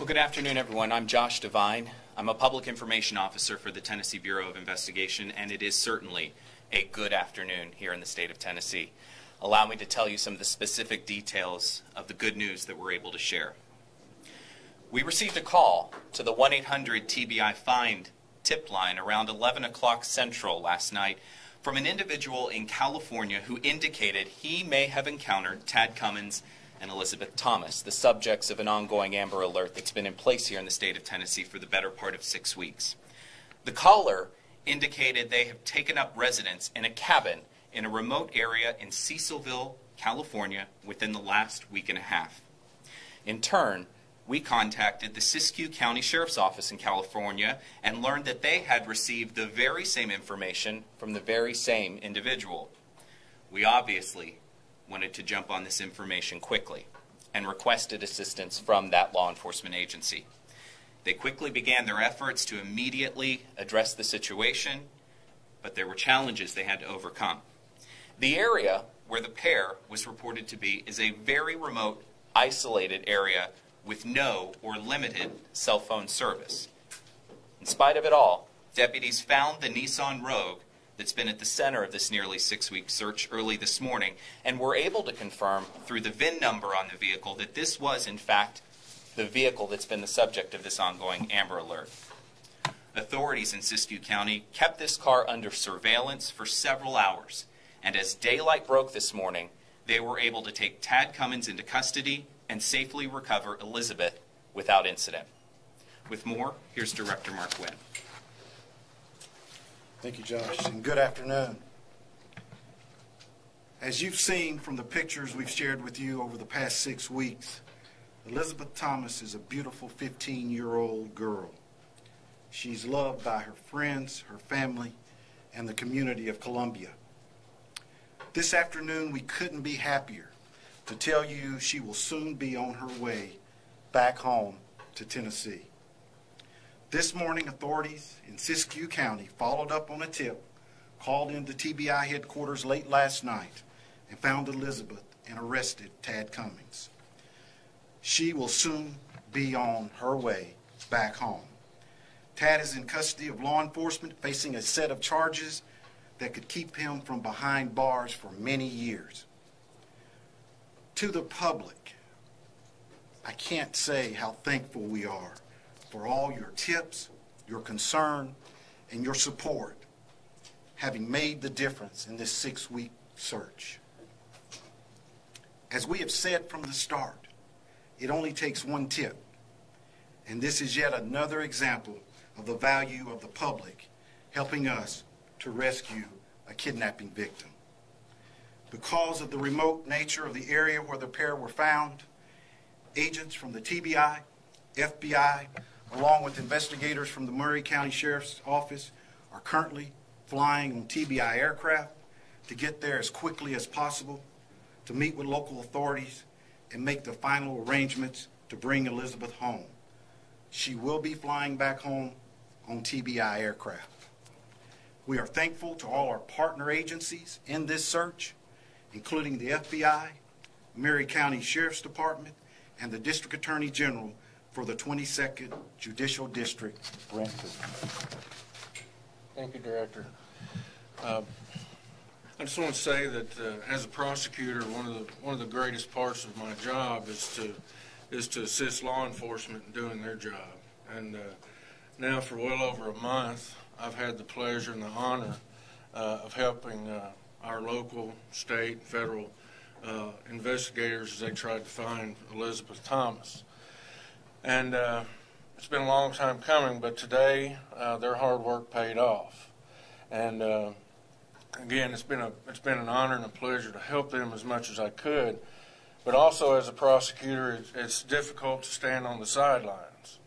Well, good afternoon, everyone. I'm Josh Devine. I'm a public information officer for the Tennessee Bureau of Investigation, and it is certainly a good afternoon here in the state of Tennessee. Allow me to tell you some of the specific details of the good news that we're able to share. We received a call to the 1-800-TBI-FIND tip line around 11 o'clock Central last night from an individual in California who indicated he may have encountered Tad Cummins and Elizabeth Thomas, the subjects of an ongoing Amber Alert that's been in place here in the state of Tennessee for the better part of 6 weeks. The caller indicated they have taken up residence in a cabin in a remote area in Cecilville, California, within the last week and a half. In turn, we contacted the Siskiyou County Sheriff's Office in California and learned that they had received the very same information from the very same individual. We obviously wanted to jump on this information quickly and requested assistance from that law enforcement agency. They quickly began their efforts to immediately address the situation, but there were challenges they had to overcome. The area where the pair was reported to be is a very remote, isolated area with no or limited cell phone service. In spite of it all, deputies found the Nissan Rogue that's been at the center of this nearly 6-week search early this morning, and were able to confirm through the VIN number on the vehicle that this was, in fact, the vehicle that's been the subject of this ongoing Amber Alert. Authorities in Siskiyou County kept this car under surveillance for several hours, and as daylight broke this morning, they were able to take Tad Cummins into custody and safely recover Elizabeth without incident. With more, here's Director Mark Wynn. Thank you, Josh, and good afternoon. As you've seen from the pictures we've shared with you over the past 6 weeks, Elizabeth Thomas is a beautiful 15-year-old girl. She's loved by her friends, her family, and the community of Columbia. This afternoon, we couldn't be happier to tell you she will soon be on her way back home to Tennessee. This morning, authorities in Siskiyou County followed up on a tip called into TBI headquarters late last night and found Elizabeth and arrested Tad Cummins. She will soon be on her way back home. Tad is in custody of law enforcement, facing a set of charges that could keep him from behind bars for many years. To the public, I can't say how thankful we are for all your tips, your concern, and your support, having made the difference in this 6-week search. As we have said from the start, it only takes one tip, and this is yet another example of the value of the public helping us to rescue a kidnapping victim. Because of the remote nature of the area where the pair were found, agents from the TBI, FBI, along with investigators from the Maury County Sheriff's Office are currently flying on TBI aircraft to get there as quickly as possible to meet with local authorities and make the final arrangements to bring Elizabeth home. She will be flying back home on TBI aircraft. We are thankful to all our partner agencies in this search, including the FBI, Maury County Sheriff's Department, and the District Attorney General for the 22nd Judicial District, Brentwood. Thank you, Director. I just want to say that as a prosecutor, one of the greatest parts of my job is to assist law enforcement in doing their job. And now for well over a month, I've had the pleasure and the honor of helping our local, state, federal investigators as they tried to find Elizabeth Thomas. And it's been a long time coming, but today their hard work paid off. And again, it's been an honor and a pleasure to help them as much as I could. But also, as a prosecutor, it's difficult to stand on the sidelines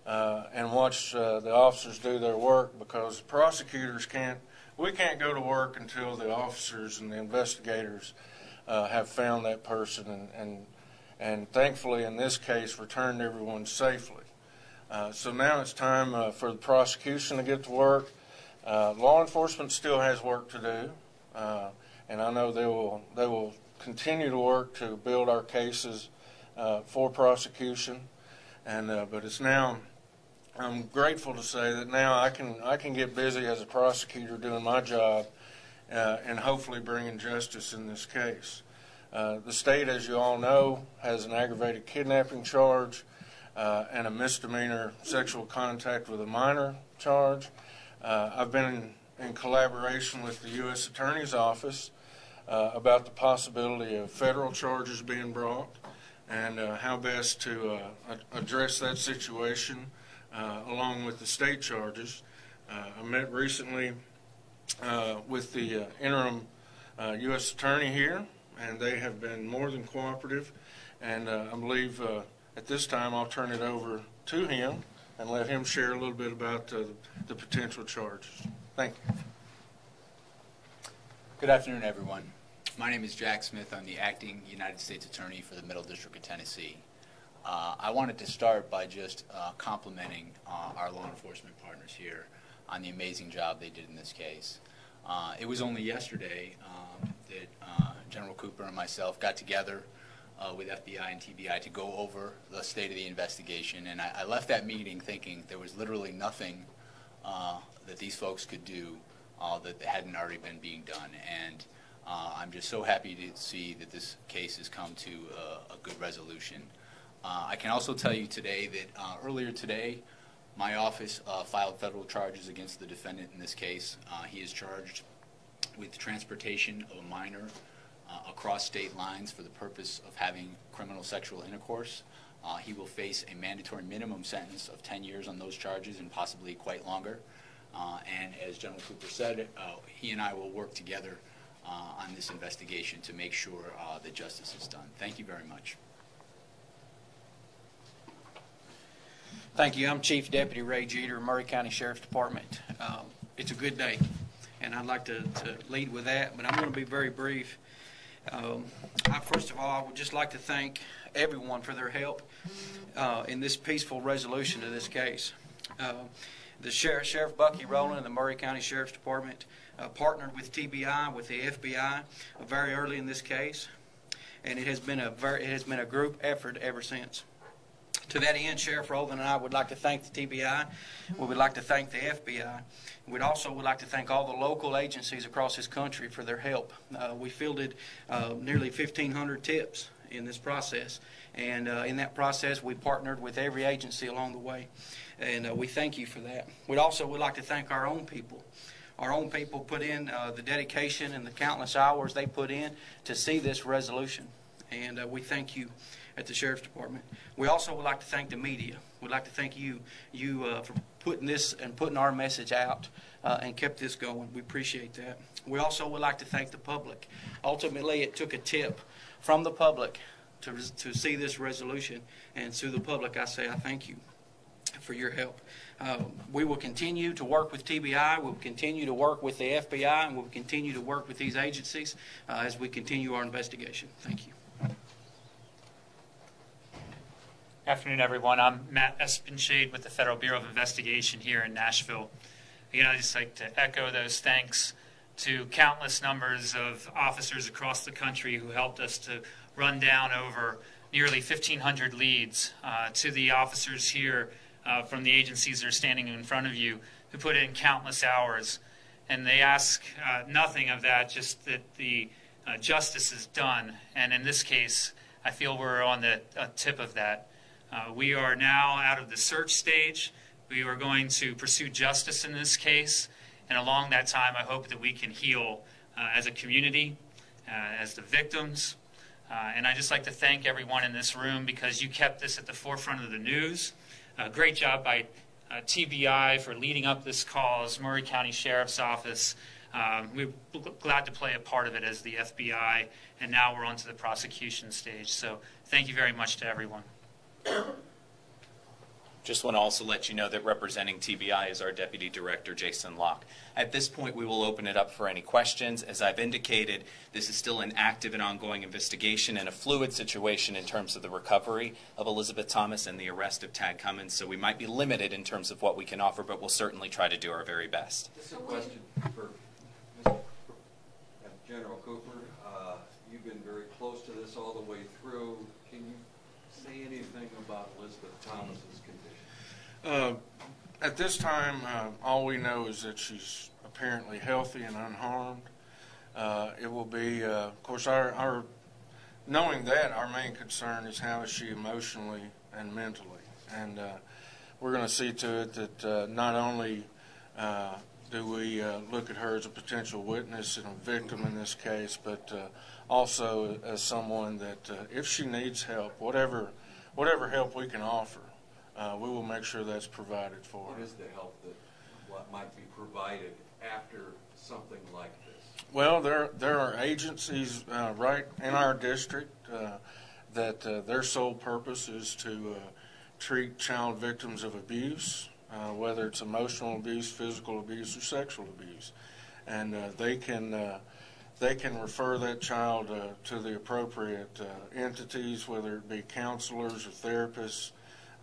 and watch the officers do their work, because prosecutors we can't go to work until the officers and the investigators have found that person and thankfully in this case returned everyone safely. So now it's time for the prosecution to get to work. Law enforcement still has work to do, and I know they will continue to work to build our cases for prosecution. and but it's now. I'm grateful to say that now I can get busy as a prosecutor doing my job, and hopefully bringing justice in this case. The state, as you all know, has an aggravated kidnapping charge and a misdemeanor sexual contact with a minor charge. I've been in collaboration with the U.S. Attorney's Office about the possibility of federal charges being brought and how best to address that situation along with the state charges. I met recently with the interim U.S. Attorney here, and they have been more than cooperative, and I believe at this time I'll turn it over to him and let him share a little bit about the potential charges. Thank you. Good afternoon, everyone. My name is Jack Smith. I'm the acting United States Attorney for the Middle District of Tennessee. I wanted to start by just complimenting our law enforcement partners here on the amazing job they did in this case. It was only yesterday that General Cooper and myself got together with FBI and TBI to go over the state of the investigation, and I left that meeting thinking there was literally nothing that these folks could do that hadn't already been being done. And I'm just so happy to see that this case has come to a good resolution. I can also tell you today that earlier today, my office filed federal charges against the defendant in this case. He is charged with transportation of a minor across state lines for the purpose of having criminal sexual intercourse. He will face a mandatory minimum sentence of 10 years on those charges and possibly quite longer. And as General Cooper said, he and I will work together on this investigation to make sure that justice is done. Thank you very much. Thank you. I'm Chief Deputy Ray Jeter, Maury County Sheriff's Department. It's a good day, and I'd like to lead with that, but I'm going to be very brief. First of all, I would just like to thank everyone for their help in this peaceful resolution of this case. The Sheriff Bucky Rowland and the Maury County Sheriff's Department partnered with TBI, with the FBI, very early in this case, and it has been a group effort ever since. To that end, Sheriff Rowland and I would like to thank the TBI. We would like to thank the FBI. We'd also like to thank all the local agencies across this country for their help. We fielded nearly 1,500 tips in this process, and in that process we partnered with every agency along the way, and we thank you for that. We'd also would like to thank our own people. Our own people put in the dedication and the countless hours they put in to see this resolution, and we thank you at the Sheriff's Department. We also would like to thank the media. We'd like to thank you for putting this and putting our message out and kept this going. We appreciate that. We also would like to thank the public. Ultimately, it took a tip from the public to see this resolution, and to the public I say I thank you for your help. We will continue to work with TBI, we'll continue to work with the FBI, and we'll continue to work with these agencies as we continue our investigation. Thank you. Afternoon, everyone. I'm Matt Espinshade with the Federal Bureau of Investigation here in Nashville. Again, I'd just like to echo those thanks to countless numbers of officers across the country who helped us to run down over nearly 1,500 leads, to the officers here from the agencies that are standing in front of you who put in countless hours. And they ask nothing of that, just that the justice is done. And in this case, I feel we're on the tip of that. We are now out of the search stage. We are going to pursue justice in this case, and along that time I hope that we can heal as a community, as the victims, and I'd just like to thank everyone in this room because you kept this at the forefront of the news. Great job by TBI for leading up this cause, Maury County Sheriff's Office. We're glad to play a part of it as the FBI, and now we're on to the prosecution stage. So thank you very much to everyone. Just want to also let you know that representing TBI is our Deputy Director, Jason Locke. At this point, we will open it up for any questions. As I've indicated, this is still an active and ongoing investigation and a fluid situation in terms of the recovery of Elizabeth Thomas and the arrest of Tad Cummins, so we might be limited in terms of what we can offer, but we'll certainly try to do our very best. This is a question for General Cooper. You've been very close to this all the way through. Can you say anything about Elizabeth Thomas's condition? At this time, all we know is that she's apparently healthy and unharmed. It will be, of course, our knowing that, our main concern is how is she emotionally and mentally. And we're going to see to it that not only do we look at her as a potential witness and a victim in this case, but also as someone that if she needs help, whatever help we can offer, we will make sure that's provided for her. What is the help that what might be provided after something like this? Well, there are agencies right in our district that their sole purpose is to treat child victims of abuse, whether it's emotional abuse, physical abuse, or sexual abuse, and they can refer that child to the appropriate entities, whether it be counselors or therapists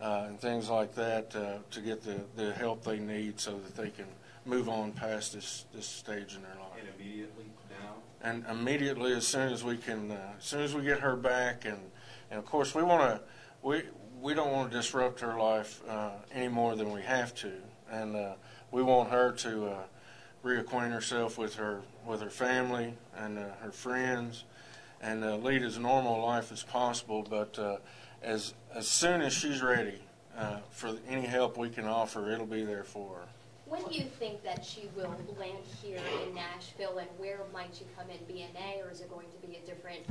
and things like that, to get the help they need so that they can move on past this stage in their life. And immediately now? And immediately, as soon as we can, as soon as we get her back, and of course we don't want to disrupt her life any more than we have to, and we want her to reacquaint herself with her family and her friends, and lead as normal a life as possible. But as soon as she's ready for any help we can offer, it'll be there for her. When do you think that she will land here in Nashville, and where might she come in, BNA, or is it going to be a different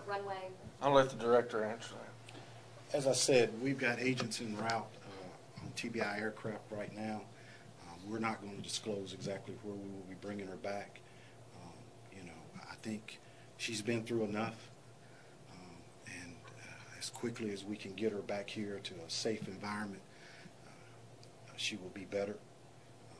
runway? I'll let the director answer that. As I said, we've got agents en route on TBI aircraft right now. We're not going to disclose exactly where we will be bringing her back. I think she's been through enough, and as quickly as we can get her back here to a safe environment, she will be better.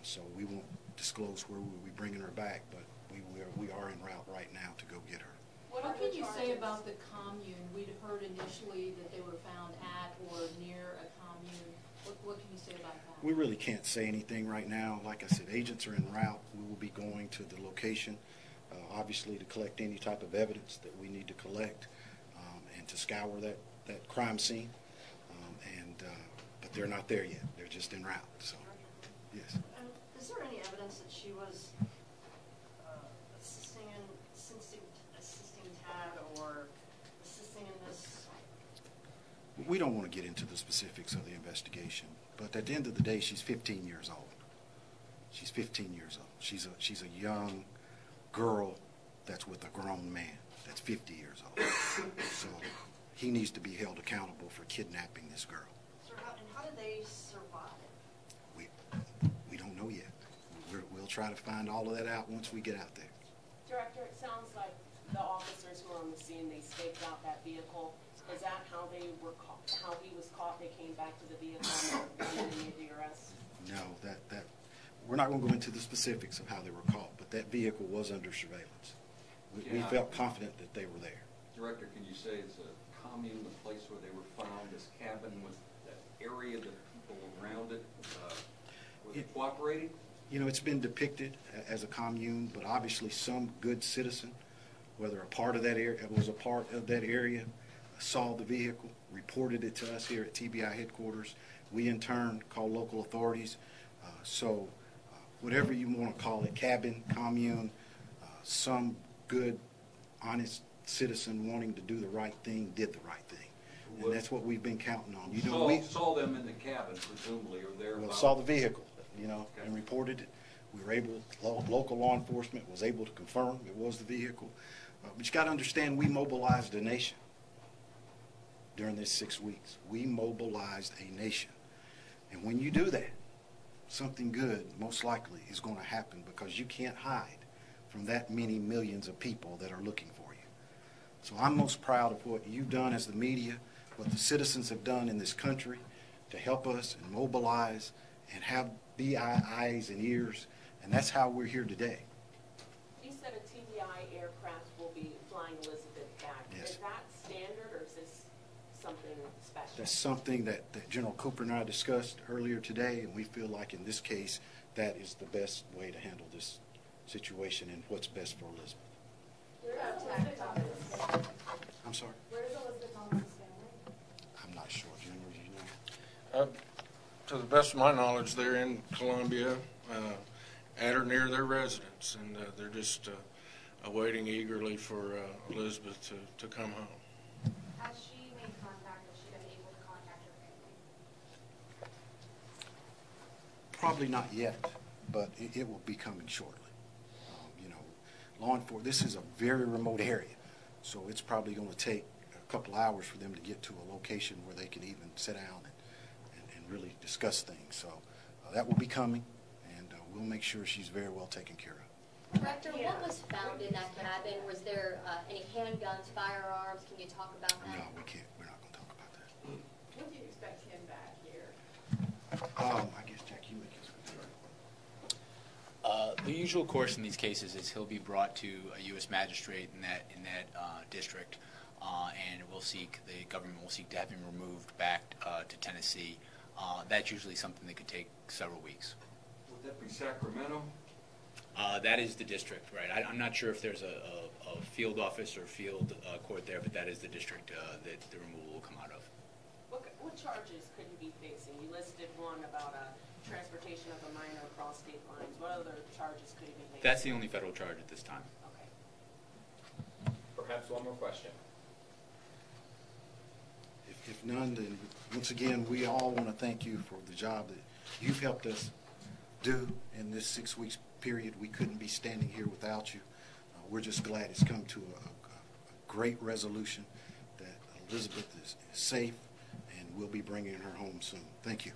So we won't disclose where we'll be bringing her back, but we are en route right now to go get her. What can you say about the commune? We'd heard initially that they were found at or near a commune. What can you say about that? We really can't say anything right now. Like I said, agents are en route. We will be going to the location, obviously, to collect any type of evidence that we need to collect and to scour that crime scene. But they're not there yet. They're just en route. So, yes. Is there any evidence that she was assisting Tad or assisting in this? We don't want to get into the specifics of the investigation, but at the end of the day, she's 15 years old. She's 15 years old. She's a young girl that's with a grown man that's 50 years old. So he needs to be held accountable for kidnapping this girl. So how did they survive? We don't know yet. We'll try to find all of that out once we get out there. Director, it sounds like the officers who were on the scene, they staked out that vehicle. Is that how they were caught? How he was caught? They came back to the vehicle and made the arrest? No, that we're not going to go into the specifics of how they were caught, but that vehicle was under surveillance. We felt confident that they were there. Director, can you say it's a commune, the place where they were found, this cabin with that area, the people around it, were they cooperating? It's been depicted as a commune, but obviously some good citizen, whether a part of that area, was a part of that area, saw the vehicle, reported it to us here at TBI headquarters. We in turn called local authorities. So whatever you want to call it, cabin, commune, some good, honest citizen wanting to do the right thing did the right thing. And that's what we've been counting on. We saw them in the cabin, presumably, or there. Well, saw the vehicle, and reported it. We were able, local law enforcement was able to confirm it was the vehicle. But you got to understand, we mobilized a nation during this 6 weeks. We mobilized a nation. And when you do that, something good most likely is going to happen, because you can't hide from that many millions of people that are looking for you. So I'm most proud of what you've done as the media, what the citizens have done in this country to help us and mobilize and be eyes and ears, and that's how we're here today. You said a TBI aircraft will be flying Elizabeth back. Yes. Is that standard, or is this something special? That's something that General Cooper and I discussed earlier today, and we feel like in this case that is the best way to handle this situation and what's best for Elizabeth. Where does Elizabeth Thomas? I'm sorry? Where does Elizabeth Thomas' family? I'm To the best of my knowledge, they're in Columbia, at or near their residence, and they're just awaiting eagerly for Elizabeth to come home. Has she made contact? Has she been able to contact her family? Probably not yet, but it will be coming shortly. You know, law enforcement, this is a very remote area, so it's probably going to take a couple hours for them to get to a location where they can even sit down and really discuss things. So that will be coming, and we'll make sure she's very well taken care of. Director, what was found in that cabin? Was there any handguns, firearms? Can you talk about that? No, we can't. We're not going to talk about that. When do you expect him back here? I guess, Jack, you make this. The usual course in these cases is he'll be brought to a U.S. magistrate in that district, and the government will seek to have him removed back to Tennessee. That's usually something that could take several weeks. Would that be Sacramento? That is the district, right? I'm not sure if there's a field office or field court there, but that is the district that the removal will come out of. What charges could he be facing? You listed one about transportation of a minor across state lines. What other charges could he be facing? That's the only federal charge at this time. Okay. Perhaps one more question. If none, then once again, we all want to thank you for the job that you've helped us do in this 6 weeks period. We couldn't be standing here without you. We're just glad it's come to a great resolution, that Elizabeth is safe, and we'll be bringing her home soon. Thank you.